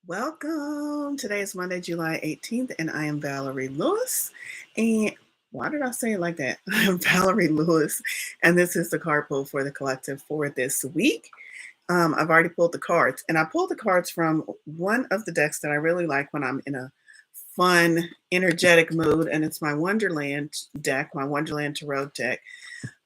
Welcome. Today is Monday, July 18th, and I am Valerie Lewis. And why did I say it like that? I am Valerie Lewis, and this is the card pull for the collective for this week. I've already pulled the cards, and I pulled the cards from one of the decks that I really like when I'm in a fun, energetic mood, and it's my Wonderland deck, my Wonderland Tarot deck.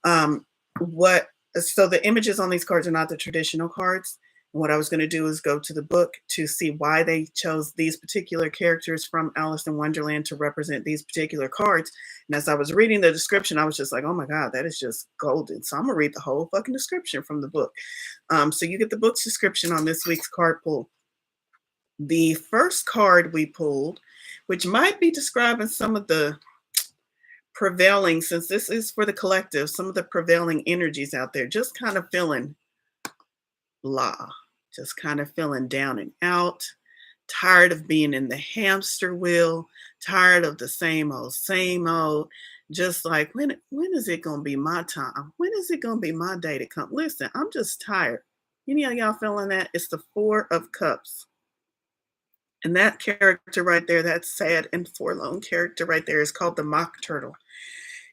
Um, what so the images on these cards are not the traditional cards. And what I was going to do is go to the book to see why they chose these particular characters from Alice in Wonderland to represent these particular cards. And as I was reading the description, I was just like, oh my God, that is just golden. So I'm going to read the whole fucking description from the book. So you get the book's description on this week's card pull. The first card we pulled, which might be describing some of the prevailing, since this is for the collective, some of the prevailing energies out there, just kind of feeling blah, just kind of feeling down and out, tired of being in the hamster wheel, tired of the same old, just like when is it gonna be my time? When is it gonna be my day to come? Listen, I'm just tired. Any of y'all feeling that? It's the Four of Cups. And that character right there, that sad and forlorn character right there, is called the Mock Turtle.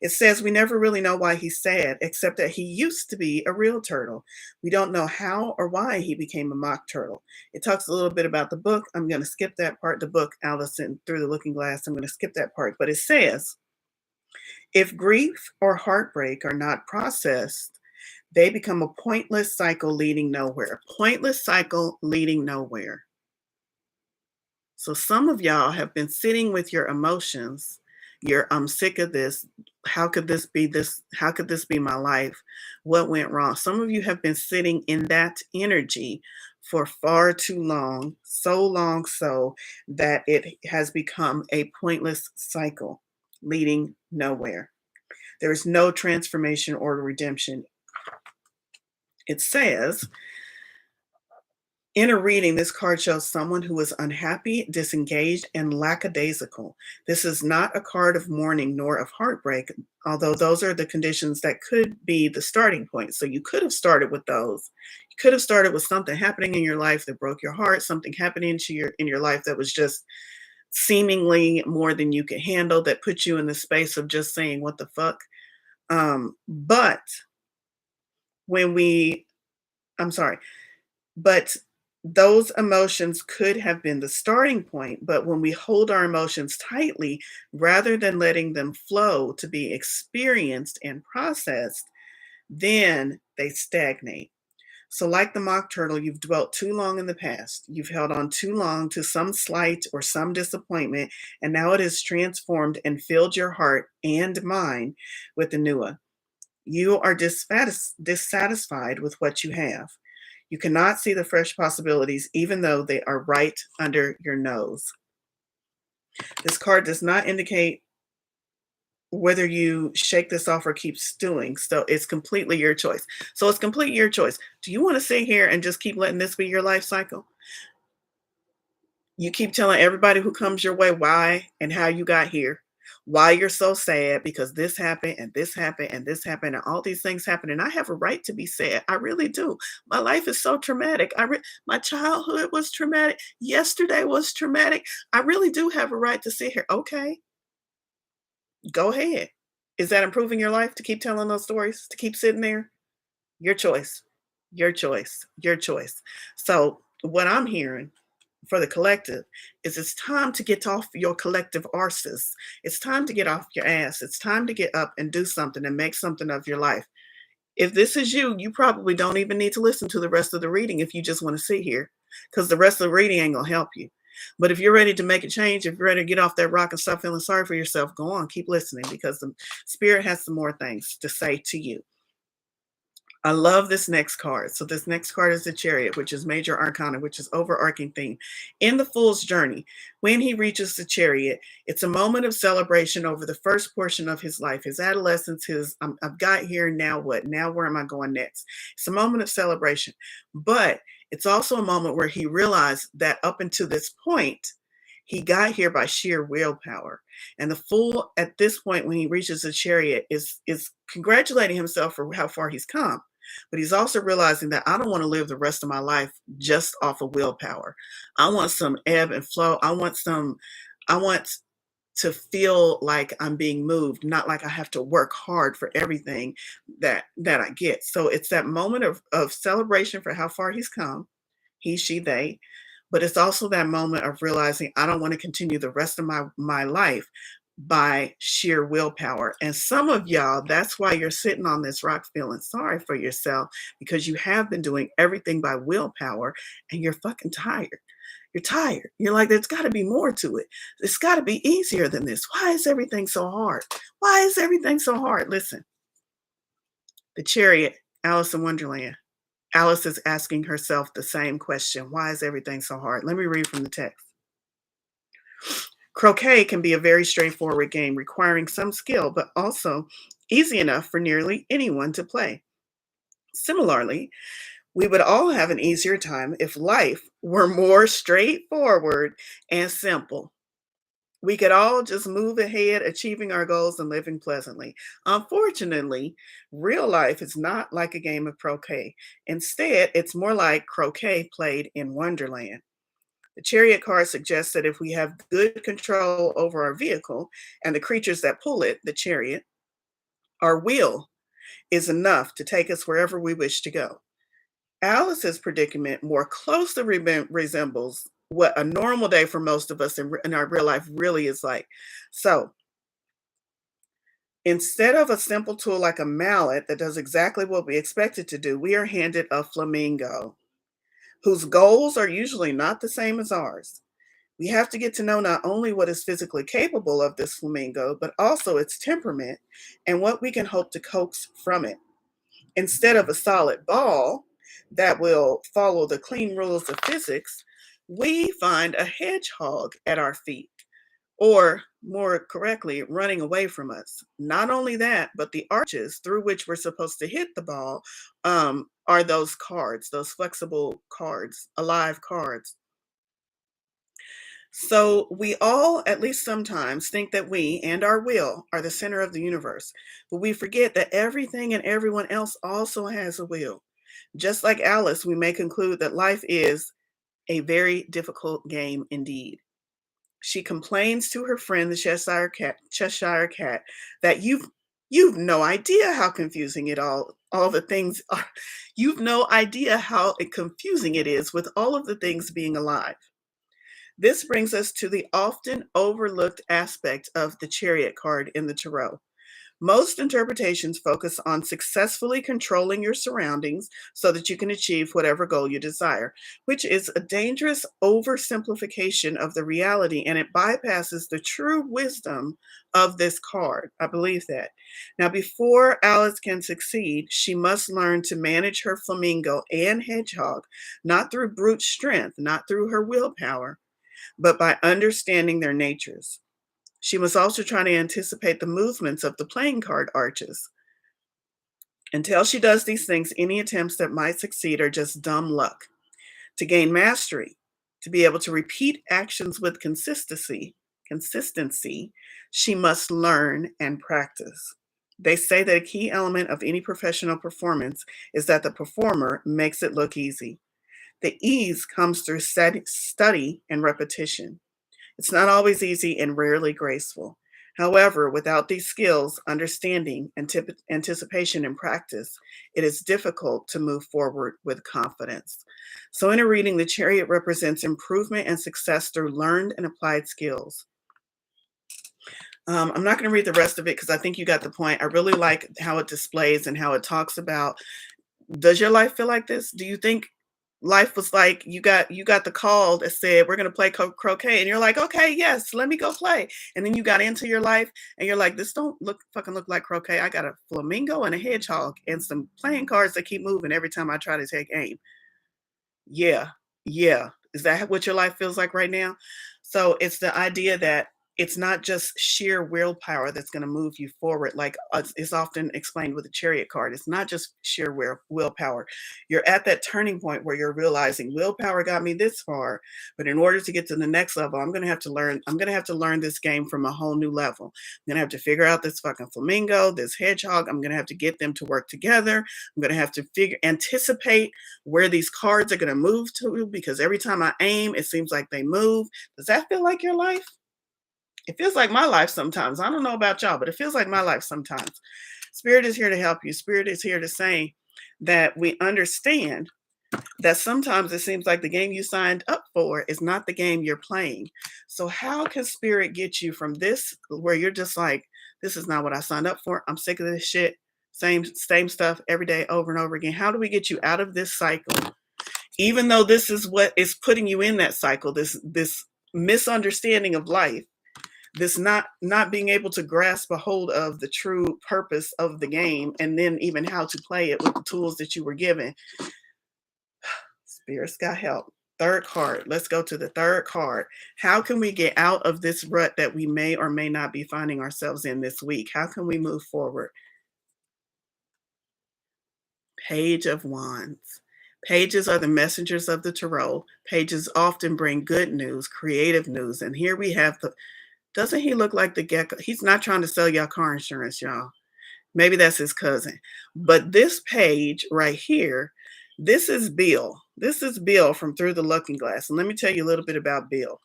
It says we never really know why he's sad, except that he used to be a real turtle. We don't know how or why he became a mock turtle. It talks a little bit about the book. I'm going to skip that part, the book, Allison Through the Looking Glass. I'm going to skip that part. But it says if grief or heartbreak are not processed, they become a pointless cycle leading nowhere. Pointless cycle leading nowhere. So some of y'all have been sitting with your emotions. I'm sick of this. How could this be this? How could this be my life? What went wrong? Some of you have been sitting in that energy for far too long, so long so that it has become a pointless cycle leading nowhere. There is no transformation or redemption. It says in a reading, this card shows someone who is unhappy, disengaged, and lackadaisical. This is not a card of mourning nor of heartbreak, although those are the conditions that could be the starting point. So you could have started with those. You could have started with something happening in your life that broke your heart, something happening in your life that was just seemingly more than you could handle, that put you in the space of just saying, what the fuck? But when we, I'm sorry, but those emotions could have been the starting point, but when we hold our emotions tightly, rather than letting them flow to be experienced and processed, then they stagnate. So, like the mock turtle, you've dwelt too long in the past. You've held on too long to some slight or some disappointment, and now it has transformed and filled your heart and mind with the Nua. You are dissatisfied with what you have. You cannot see the fresh possibilities, even though they are right under your nose. This card does not indicate whether you shake this off or keep stewing. So it's completely your choice. So it's completely your choice. Do you want to sit here and just keep letting this be your life cycle? You keep telling everybody who comes your way why and how you got here, why you're so sad because this happened and this happened and this happened and all these things happen. And I have a right to be sad. I really do. My life is so traumatic. My childhood was traumatic. Yesterday was traumatic. I really do have a right to sit here. Okay, go ahead. Is that improving your life to keep telling those stories, to keep sitting there? Your choice. Your choice. Your choice. So, what I'm hearing for the collective is it's time to get off your collective arses. It's time to get off your ass. It's time to get up and do something and make something of your life. If this is you, you probably don't even need to listen to the rest of the reading if you just want to sit here, because the rest of the reading ain't going to help you. But if you're ready to make a change, if you're ready to get off that rock and stop feeling sorry for yourself, go on, keep listening, because the spirit has some more things to say to you. I love this next card. So this next card is the Chariot, which is major arcana, which is overarching theme. In the Fool's journey, when he reaches the Chariot, it's a moment of celebration over the first portion of his life, his adolescence, I've got here, now what? Now where am I going next? It's a moment of celebration. But it's also a moment where he realized that up until this point, he got here by sheer willpower. And the Fool at this point, when he reaches the Chariot, is congratulating himself for how far he's come. But he's also realizing that I don't want to live the rest of my life just off of willpower. I want some ebb and flow. I want to feel like I'm being moved, not like I have to work hard for everything that I get. So it's that moment of celebration for how far he's come, he, she, they, but it's also that moment of realizing I don't want to continue the rest of my life by sheer willpower. And some of y'all, that's why you're sitting on this rock feeling sorry for yourself, because you have been doing everything by willpower and you're fucking tired. You're tired. You're like, there's got to be more to it. It's got to be easier than this. Why is everything so hard? Why is everything so hard? Listen, the Chariot, Alice in Wonderland. Alice is asking herself the same question. Why is everything so hard? Let me read from the text. Croquet can be a very straightforward game requiring some skill, but also easy enough for nearly anyone to play. Similarly, we would all have an easier time if life were more straightforward and simple. We could all just move ahead, achieving our goals and living pleasantly. Unfortunately, real life is not like a game of croquet. Instead, it's more like croquet played in Wonderland. The chariot card suggests that if we have good control over our vehicle and the creatures that pull it, the chariot, our will is enough to take us wherever we wish to go. Alice's predicament more closely resembles what a normal day for most of us in our real life really is like. So instead of a simple tool like a mallet that does exactly what we expect it to do, we are handed a flamingo whose goals are usually not the same as ours. We have to get to know not only what is physically capable of this flamingo, but also its temperament and what we can hope to coax from it. Instead of a solid ball that will follow the clean rules of physics, we find a hedgehog at our feet, or more correctly, running away from us. Not only that, but the arches through which we're supposed to hit the ball are those cards, those flexible cards, alive cards. So we all, at least sometimes, think that we and our will are the center of the universe, but we forget that everything and everyone else also has a will. Just like Alice, we may conclude that life is a very difficult game indeed. She complains to her friend, the Cheshire Cat, that you've no idea how confusing it all the things are. You've no idea how confusing it is with all of the things being alive. This brings us to the often overlooked aspect of the chariot card in the tarot. Most interpretations focus on successfully controlling your surroundings so that you can achieve whatever goal you desire, which is a dangerous oversimplification of the reality, and it bypasses the true wisdom of this card. I believe that. Now, before Alice can succeed, she must learn to manage her flamingo and hedgehog, not through brute strength, not through her willpower, but by understanding their natures. She must also try to anticipate the movements of the playing card arches. Until she does these things, any attempts that might succeed are just dumb luck. To gain mastery, to be able to repeat actions with consistency, she must learn and practice. They say that a key element of any professional performance is that the performer makes it look easy. The ease comes through study and repetition. It's not always easy and rarely graceful. However, without these skills, understanding, anticipation, and practice, it is difficult to move forward with confidence. So, in a reading, the chariot represents improvement and success through learned and applied skills. I'm not going to read the rest of it because I think you got the point. I really like how it displays and how it talks about, does your life feel like this? Do you think life was like you got the call that said we're going to play croquet, and you're like, okay, yes, let me go play, and then you got into your life and you're like, this don't look like croquet. I got a flamingo and a hedgehog and some playing cards that keep moving every time I try to take aim. Yeah, yeah, is that what your life feels like right now? So it's the idea that it's not just sheer willpower that's going to move you forward like is often explained with the chariot card. It's not just sheer willpower. You're at that turning point where you're realizing willpower got me this far, but in order to get to the next level, I'm going to have to learn this game from a whole new level. I'm going to have to figure out this fucking flamingo, this hedgehog. I'm going to have to get them to work together. I'm going to have to anticipate where these cards are going to move to, because every time I aim, it seems like they move. Does that feel like your life? It feels like my life sometimes. I don't know about y'all, but it feels like my life sometimes. Spirit is here to help you. Spirit is here to say that we understand that sometimes it seems like the game you signed up for is not the game you're playing. So how can spirit get you from this where you're just like, this is not what I signed up for. I'm sick of this shit. Same stuff every day over and over again. How do we get you out of this cycle? Even though this is what is putting you in that cycle, this misunderstanding of life, this not being able to grasp a hold of the true purpose of the game, and then even how to play it with the tools that you were given. Spirits got help. Third card. Let's go to the third card. How can we get out of this rut that we may or may not be finding ourselves in this week? How can we move forward? Page of Wands. Pages are the messengers of the tarot. Pages often bring good news, creative news. And here we have doesn't he look like the gecko? He's not trying to sell y'all car insurance, y'all. Maybe that's his cousin. But this page right here, this is Bill. This is Bill from Through the Looking Glass. And let me tell you a little bit about Bill.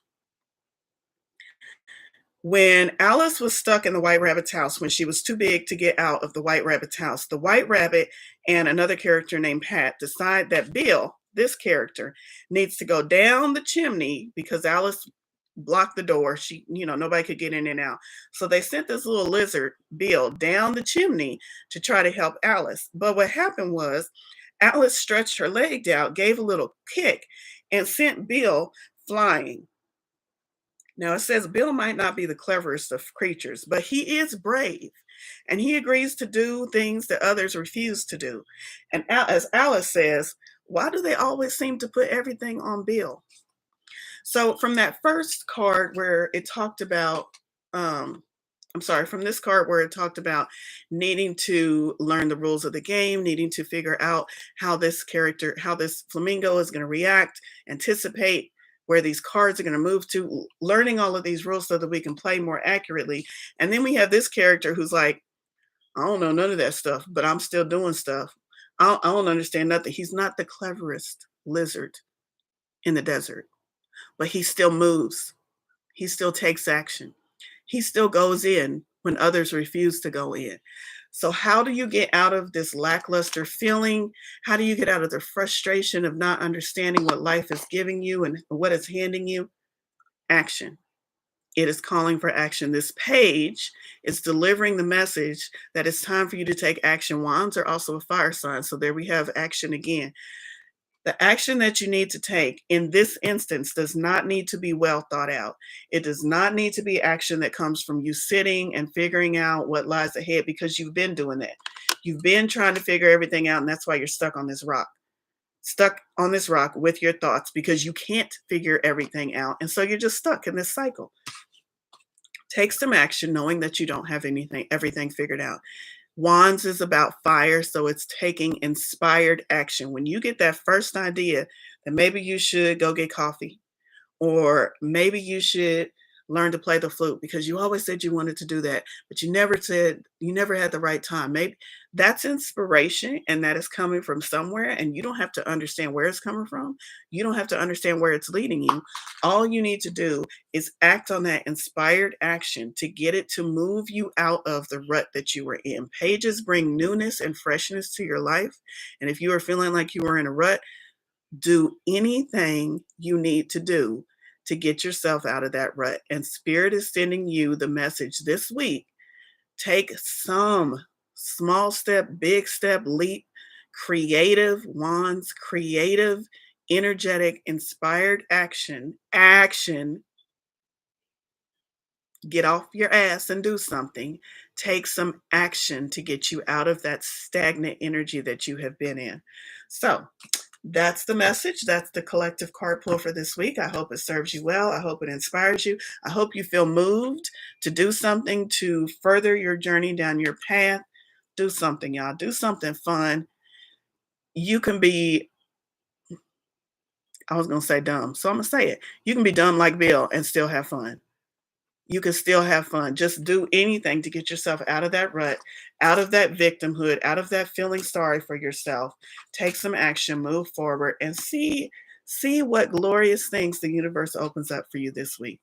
When Alice was stuck in the White Rabbit's house, when she was too big to get out of the White Rabbit's house, the White Rabbit and another character named Pat decide that Bill, this character, needs to go down the chimney because Alice blocked the door. Nobody could get in and out. So they sent this little lizard, Bill, down the chimney to try to help Alice. But what happened was Alice stretched her leg out, gave a little kick, and sent Bill flying. Now it says Bill might not be the cleverest of creatures, but he is brave, and he agrees to do things that others refuse to do. And as Alice says, why do they always seem to put everything on Bill? So from that first card where it talked about, from this card where it talked about needing to learn the rules of the game, needing to figure out how this flamingo is going to react, anticipate where these cards are going to move to, learning all of these rules so that we can play more accurately. And then we have this character who's like, I don't know none of that stuff, but I'm still doing stuff. I don't understand nothing. He's not the cleverest lizard in the desert, but he still moves. He still takes action. He still goes in when others refuse to go in. So how do you get out of this lackluster feeling? How do you get out of the frustration of not understanding what life is giving you and what it's handing you? Action. It is calling for action. This page is delivering the message that it's time for you to take action. Wands are also a fire sign. So there we have action again. The action that you need to take in this instance does not need to be well thought out. It does not need to be action that comes from you sitting and figuring out what lies ahead, because you've been doing that. You've been trying to figure everything out, and that's why you're stuck on this rock. Stuck on this rock with your thoughts because you can't figure everything out. And so you're just stuck in this cycle. Take some action knowing that you don't have everything figured out. Wands is about fire, so it's taking inspired action. When you get that first idea that maybe you should go get coffee, or maybe you should learn to play the flute because you always said you wanted to do that, but you never had the right time. Maybe that's inspiration, and that is coming from somewhere, and you don't have to understand where it's coming from. You don't have to understand where it's leading you. All you need to do is act on that inspired action to get it to move you out of the rut that you were in. Pages bring newness and freshness to your life. And if you are feeling like you were in a rut, do anything you need to do to get yourself out of that rut. And Spirit is sending you the message this week. Take some small step, big step, leap, creative Wands, creative, energetic, inspired action. Get off your ass and do something. Take some action to get you out of that stagnant energy that you have been in. So That's the message. That's the collective card pull for this week. I hope it serves you well. I hope it inspires you. I hope you feel moved to do something to further your journey down your path. Do something, y'all. Do something fun. You can be, I was going to say dumb, so I'm going to say it. You can be dumb like Bill and still have fun. You can still have fun. Just do anything to get yourself out of that rut, out of that victimhood, out of that feeling sorry for yourself. Take some action, move forward, and see what glorious things the universe opens up for you this week.